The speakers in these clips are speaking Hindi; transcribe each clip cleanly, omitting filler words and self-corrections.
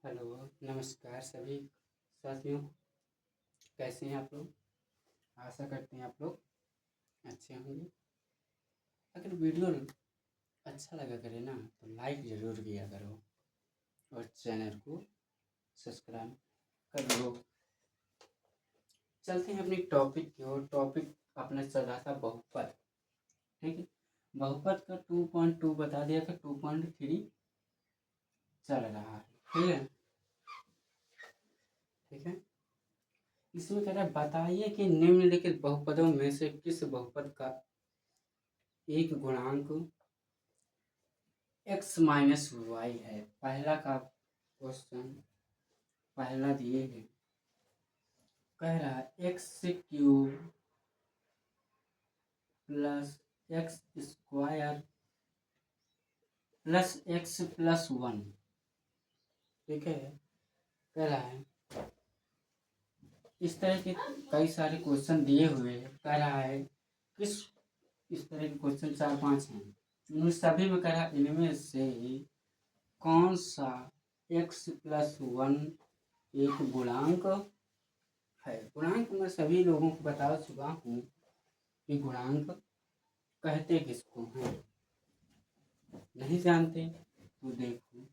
हेलो, नमस्कार सभी साथियों। कैसे हैं आप लोग? आशा करते हैं आप लोग अच्छे होंगे। अगर वीडियो अच्छा लगा करे ना तो लाइक ज़रूर किया करो और चैनल को सब्सक्राइब कर लो। चलते हैं अपनी टॉपिक की ओर। टॉपिक अपना चल रहा था बहुपद। ठीक है, बहुपद का 2.2 बता दिया था, 2.3 चल रहा है। ठीक है, ठीक है। इसमें कह रहा है बताइए कि निम्नलिखित बहुपदों में से किस बहुपद का एक गुणांक x माइनस वाई है। पहला का क्वेश्चन पहला दिए है, कह रहा है x cube plus x square plus x plus 1। ठीक है, कह रहा है इस तरह के कई सारे क्वेश्चन दिए हुए हैं। कह रहा है किस इस तरह के क्वेश्चन 4-5 हैं। उन सभी में कह रहा है इनमें से कौन सा x प्लस 1 एक गुणांक है। गुणांक मैं सभी लोगों को बता चुका हूँ कि गुणांक कहते किसको हैं। नहीं जानते तो देखो,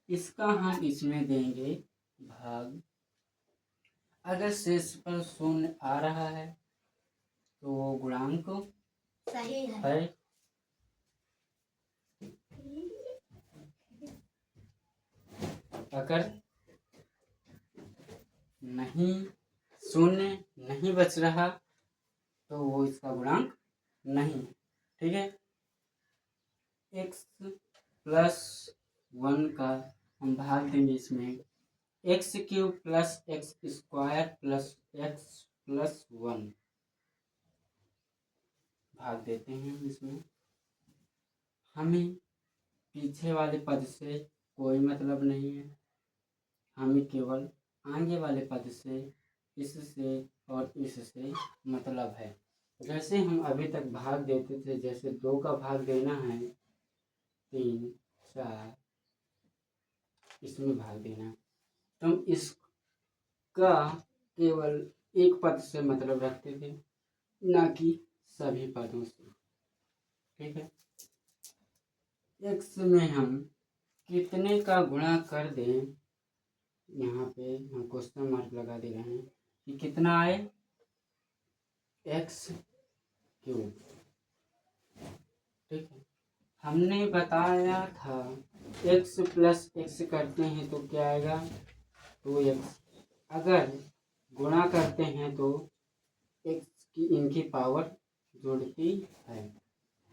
इसका हम इसमें देंगे भाग। अगर शेष पर शून्य आ रहा है तो वो गुणांक सही है। अगर नहीं शून्य नहीं बच रहा तो वो इसका गुणांक नहीं है। ठीक है, x प्लस 1 का हम भाग देंगे इसमें x cube plus x square plus x plus 1 भाग देते हैं। इसमें हमें पीछे वाले पद से कोई मतलब नहीं है, हमें केवल आगे वाले पद से, इससे और इससे मतलब है। जैसे हम अभी तक भाग देते थे, जैसे 2 का भाग देना है 3 4, इसमें भाग देना, तो हम इसका केवल एक पद से मतलब रखते थे, ना कि सभी पदों से। ठीक है, x में हम कितने का गुणा कर दें, यहाँ पे हम क्वेश्चन मार्क लगा दे रहे हैं कि कितना आए x क्यूब। ठीक है, हमने बताया था x प्लस एक्स करते हैं तो क्या आएगा 2x। अगर गुणा करते हैं तो x की इनकी पावर जुड़ती है।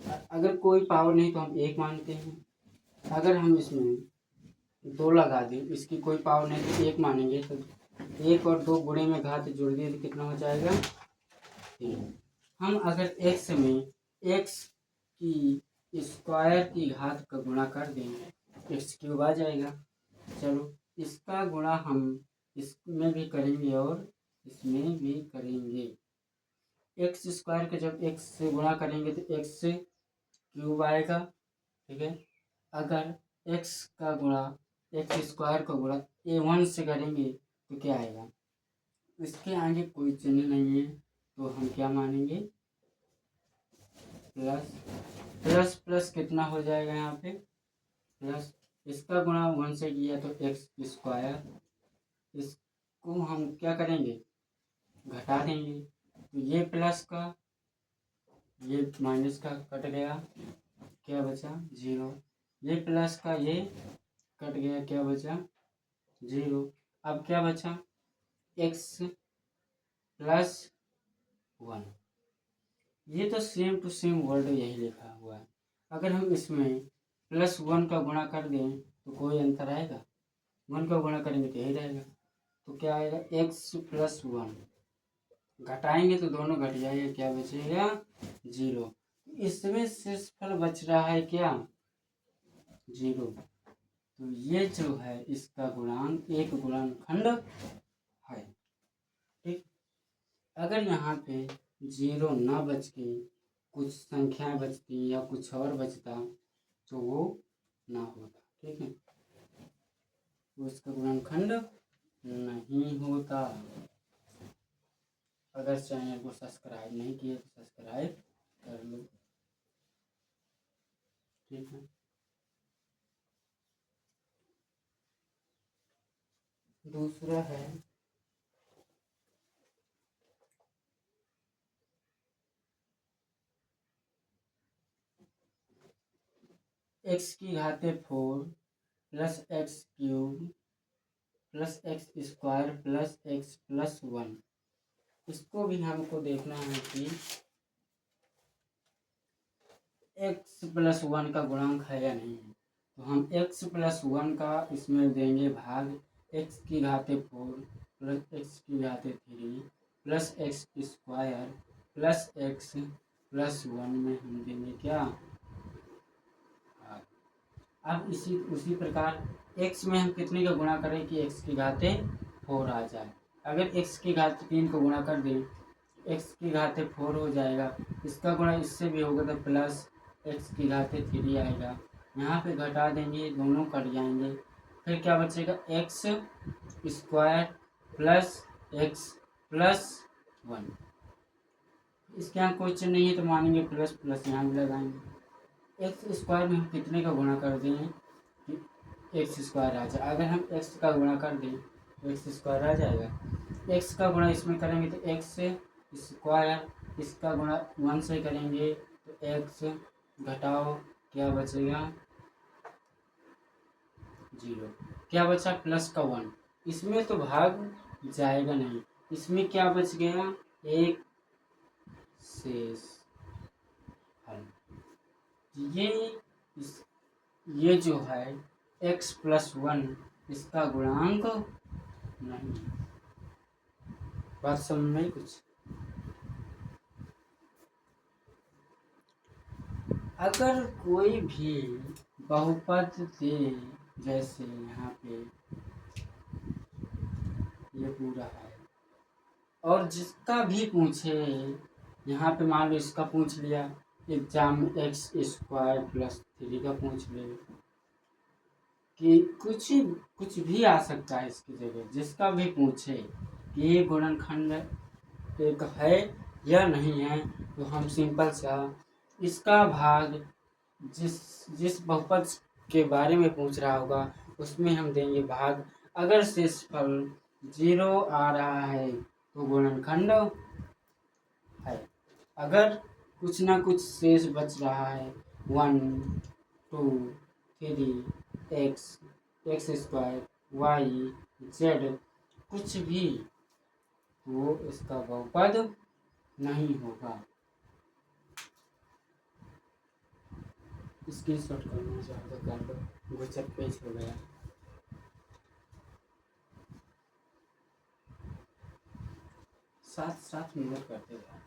अगर कोई पावर नहीं तो हम 1 मानते हैं। अगर हम इसमें 2 लगा दें, इसकी कोई पावर नहीं तो 1 मानेंगे, तो 1 और 2 गुणे में घात जुड़ दिए तो कितना हो जाएगा 3। हम अगर x में x की स्क्वायर की घात का गुणा कर दें एक्स क्यूब आ जाएगा। चलो, इसका गुणा हम इसमें भी करेंगे और इसमें भी करेंगे। एक्स स्क्वायर का जब एक्स से गुणा करेंगे तो एक्स क्यूब आएगा। ठीक है, अगर एक्स का गुणा एक्स स्क्वायर का गुणा a1 से करेंगे तो क्या आएगा, इसके आगे कोई चिन्ह नहीं है तो हम क्या मानेंगे प्लस। प्लस प्लस कितना हो जाएगा यहाँ पे प्लस, इसका गुणा 1 से किया तो एक्स स्क्वायर, इसको हम क्या करेंगे घटा देंगे तो ये प्लस का ये माइनस का कट गया, क्या बचा 0। ये प्लस का ये कट गया, क्या बचा 0। अब क्या बचा x प्लस 1। ये तो सेम टू सेम वर्ड यही लिखा हुआ है। अगर हम इसमें प्लस 1 का गुणा कर दें तो कोई अंतर आएगा, 1 का गुणा करेंगे तो यही रहेगा। तो क्या आएगा x प्लस 1, घटाएंगे तो दोनों घट जाएगा, क्या बचेगा 0। इसमें शेषफल बच रहा है क्या 0। तो ये जो है इसका गुणांक एक गुणनखंड है। ठीक, अगर यहाँ पे 0 ना बच के कुछ संख्याएं बचती या कुछ और बचता तो वो ना होता। ठीक है, तो इसका गुणनखंड नहीं होता। अगर चैनल को सब्सक्राइब नहीं किए तो सब्सक्राइब कर लो, ठीक है। दूसरा है x की घाते 4 plus x cube plus x square plus x plus 1। इसको भी हमको देखना है कि x प्लस 1 का गुणांक है या नहीं है। तो हम x प्लस 1 का इसमें देंगे भाग x की घाते 4 प्लस एक्स की घाते 3 plus x square plus x plus 1 में हम देंगे क्या, अब उसी प्रकार x में हम कितने का गुणा करें कि x की घाते 4 आ जाए। अगर x की घाते 3 को गुणा कर दें x की घाते 4 हो जाएगा, इसका गुणा इससे भी होगा तो प्लस x की घाते 3 आएगा। यहाँ पे घटा देंगे, दोनों कट जाएंगे, फिर क्या बचेगा x square plus x plus 1। इसके यहाँ कोई चिन्ह नहीं है तो मानेंगे प्लस प्लस यहाँ भी लगाएंगे। एक्स स्क्वायर में हम कितने का गुणा कर दें कि एक्स स्क्वायर आ जाए। अगर हम एक्स का गुणा कर दें तो एक्स स्क्वायर आ जाएगा। एक्स का गुणा इसमें करेंगे तो एक्स स्क्वायर, इसका गुणा 1 से करेंगे तो एक्स घटाओ क्या बचेगा 0। क्या बचा प्लस का 1, इसमें तो भाग जाएगा नहीं, इसमें क्या बच गया एक शेष हल। ये जो है x प्लस 1 इसका गुणांक नहीं। बात समझ में कुछ? अगर कोई भी बहुपद दे, जैसे यहाँ पे ये पूरा है, और जिसका भी पूछे, यहाँ पे मान लो इसका पूछ लिया एग्जाम में एक्स स्क्वायर प्लस 3 का पूछ ले, कि कुछ भी आ सकता है इसकी जगह, जिसका भी पूछे कि ये गुणनखंड एक है या नहीं है, तो हम सिंपल सा इसका भाग जिस बहुपद के बारे में पूछ रहा होगा उसमें हम देंगे भाग। अगर शेषफल 0 आ रहा है तो गुणनखंड है, अगर कुछ ना कुछ शेष बच रहा है 1 2 3 एक्स स्क्वायर वाई जेड कुछ भी, तो इसका बहुपद नहीं होगा। स्क्रीनशॉट करना चाहो तो कर लो, गोचर पेज हो गया। साथ साथ नोट करते जाओ।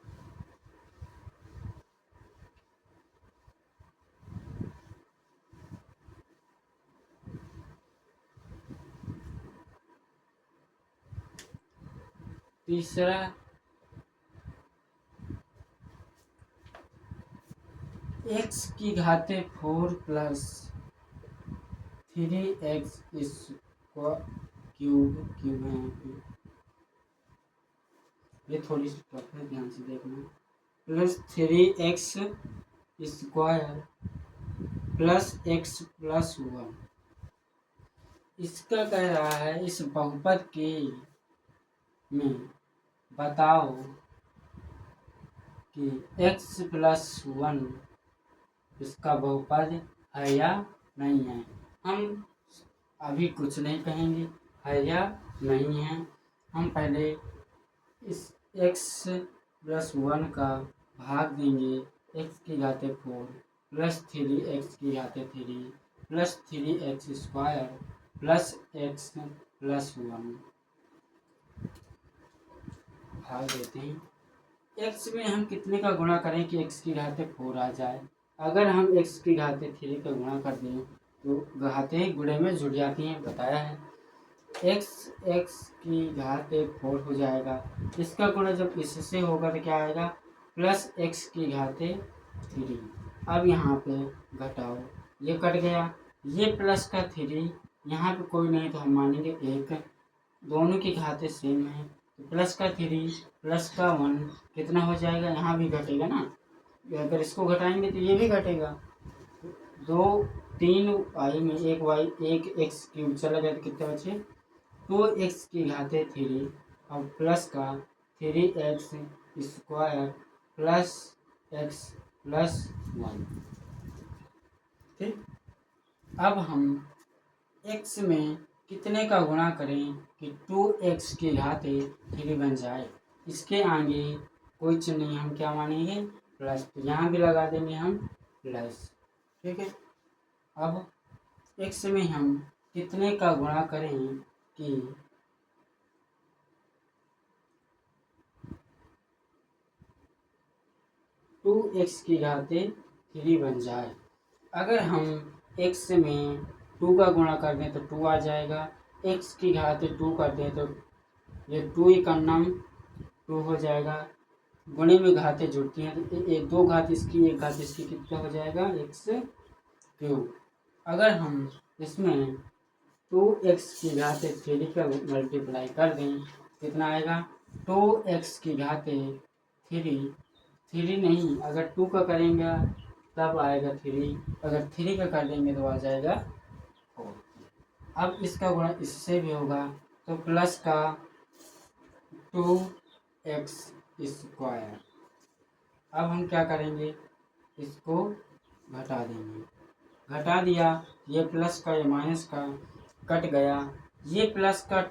तीसरा x की घाते 4 प्लस 3x क्यूब है यहाँ पे, ये थोड़ी सी टफ है, ध्यान से देखना। Plus 3x square plus x plus 1, इसका कह रहा है इस बहुपद के में बताओ कि x प्लस 1 इसका बहुपद है या नहीं है। हम अभी कुछ नहीं कहेंगे है या नहीं है, हम पहले इस x प्लस 1 का भाग देंगे x की घाते 4 प्लस 3x की घाते 3 plus 3x square plus x plus 1 भाग देते हैं। x में हम कितने का गुणा करें कि x की घाते 4 आ जाए। अगर हम x की घाते 3 का गुणा कर दें तो घाते गुणे में जुड़ जाती हैं, बताया है। x की घाते 4 हो जाएगा, इसका गुणा जब इससे होगा तो क्या आएगा प्लस x की घाते 3। अब यहाँ पे घटाओ, ये कट गया, ये प्लस का 3 यहाँ पे कोई नहीं तो हम मानेंगे 1। दोनों की घातें सेम है तो प्लस का 3 प्लस का 1 कितना हो जाएगा, यहाँ भी घटेगा ना, अगर इसको घटाएंगे तो ये भी घटेगा। 2 3 y में 1 y 1 x क्यूब चला जाए तो कितना बचे 2x की घातें 3 और प्लस का 3x square plus x plus 1। ठीक, अब हम x में कितने का गुणा करें कि 2x की घातें 3 बन जाए। इसके आगे कोई चिन्ह नहीं, हम क्या मानेंगे प्लस, तो यहाँ भी लगा देंगे हम प्लस। ठीक है, अब x में हम कितने का गुणा करें कि 2x की घातें 3 बन जाए। अगर हम x में 2 का गुणा कर दें तो 2 आ जाएगा, x की घातें 2 कर दें तो ये 2 ही का नाम 2 हो जाएगा। गुणे में घातें जुड़ती हैं तो एक 2 घात इसकी 1 घात इसकी कितना हो जाएगा x क्यूब। अगर हम इसमें 2x की घातें 3 का मल्टीप्लाई कर दें कितना आएगा 2x की घातें 3 नहीं, अगर 2 का करेंगे तब आएगा 3, अगर 3 का कर देंगे तो आ जाएगा 4। अब इसका गुणा इससे भी होगा तो प्लस का 2x स्क्वायर। अब हम क्या करेंगे, इसको घटा देंगे, घटा दिया, ये प्लस का ये माइनस का कट गया, ये प्लस का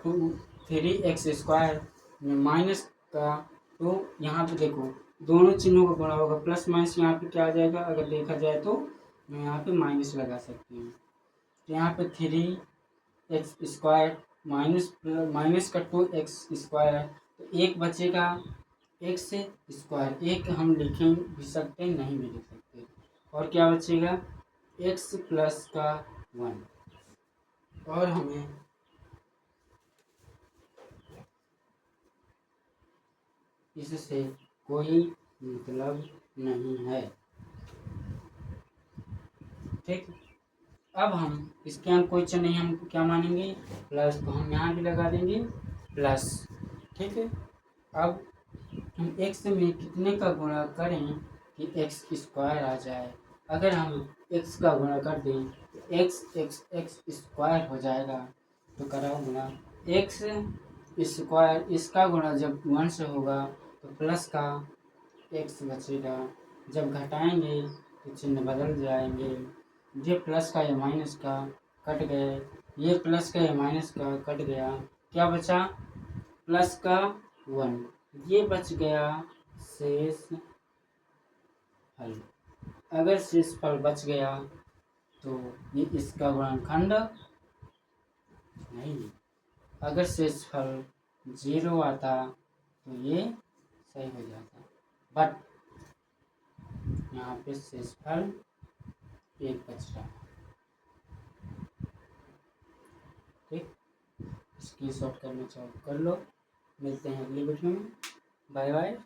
3x स्क्वायर माइनस का 2, यहाँ पे देखो दोनों चिन्हों का गुणा होगा, प्लस माइनस यहाँ पे क्या आ जाएगा, अगर देखा जाए तो यहाँ पे माइनस लगा सकते हैं। तो यहाँ पे 3x स्क्वायर माइनस का 2x स्क्वायर, तो एक बचेगा x स्क्वायर, एक हम लिखें भी सकते हैं नहीं भी लिख सकते, और क्या बचेगा x प्लस का 1। और हमें इससे कोई मतलब नहीं है। ठीक, अब हम इसके यहाँ कोई चिन्ह नहीं, हम क्या मानेंगे प्लस, तो हम यहाँ भी लगा देंगे प्लस। ठीक है, अब हम x में कितने का गुणा करें कि x स्क्वायर आ जाए। अगर हम x का गुणा कर दें तो x स्क्वायर हो जाएगा, तो कराओ गुणा x स्क्वायर, इसका गुणा जब 1 से होगा तो प्लस का x बचेगा, जब घटाएंगे तो चिन्ह बदल जाएंगे, ये प्लस का या माइनस का कट गए, ये प्लस का या माइनस का कट गया, क्या बचा प्लस का 1, ये बच गया शेष फल। अगर शेष फल बच गया तो ये इसका गुणनखंड नहीं, अगर शेष फल 0 आता तो ये सही हो जाता, बट यहाँ पे शेष फल 1 बच रहा। ठीक, स्क्रीनशॉट करना चाहो कर लो। मिलते हैं अगली वीडियो में, बाय बाय।